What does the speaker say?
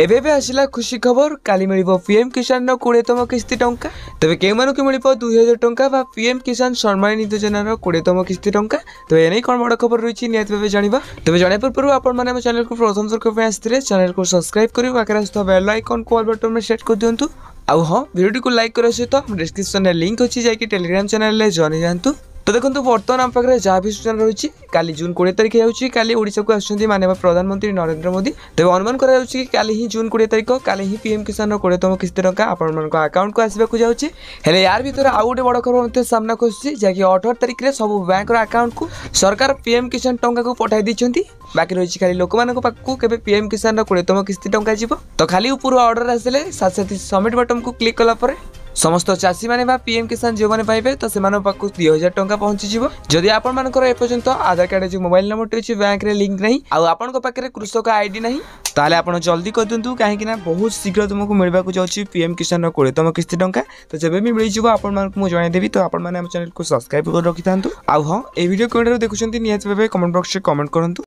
एबे भी आसला खुशी खबर काली मिलिबो पीएम किसान 20तम किस्ती टंका। तबे के मानु के मिलिबो 2000 टंका बा पीएम किसान सम्मान निधि योजनार 20तम किस्ती टंका। तो एनै कोन बड़ खबर रहिछि नियत भाबे जानिबा। तबे जाने पूर्व आपण माने हम चैनल को प्रथम थर पे आस्थिले चैनल को सब्सक्राइब करी पाखरे आस्था बेल आइकन को ऑल बटन में सेट कर दियंतु। आउ हां वीडियो को लाइक करे सहित डिस्क्रिप्शन में लिंक अछि जाकि टेलीग्राम चैनल ले जॉइन जानतु। तो देखो बर्तमान आम पाखे जहाँ भी सूचना रही काली जून 20 तारिख होगी काली ओडिशा को आसुच्चंती माननीय प्रधानमंत्री नरेंद्र मोदी। तेज अनुमान करा कि काली ही जून 20 तारिख काली ही पीएम किसान 20तम किस्ती टंका आपण अकाउंट को आसवाक जाऊँगी। हेले यार भीतर आउ गोटे बड़ खबर सामना को जहाँकि 18 तारिख में सब बैंक अकाउंट को सरकार पीएम किसान टंका को पठाई देइछंती। बाकी रही खाली लोक मान पाखु केबे पीएम किसान 20तम किस्ती टंका जीव। तो खाली ऊपर ऑर्डर आसिले साथ साथ सबमिट बटन को क्लिक कला पर समस्त चाषी माने बा पीएम किसान जो माने पाइबे तो से मानो पाखु 2000 टंका पहुंची जीवो। जदि आपण मानकर ए पर्यंत आधार कार्ड जो मोबाइल नंबर टे बैंक रे लिंक नहीं आ आपण को पाखरे कृषक आईडी नहीं ताले आपण जल्दी कर दिंतु काहे कि ना बहुत शीघ्र तुमको मिलबा को जाउची पीएम किसान 20तम किस्ती टंका। तो जबे भी मिल जीवो आपण मानक मु जणाई देबी। तो आपण माने हम चैनल को सब्सक्राइब कर रखि थांतु। आ हां ए वीडियो कोन देखुछंती नियत भाबे कमेंट बॉक्स रे कमेंट करंतु।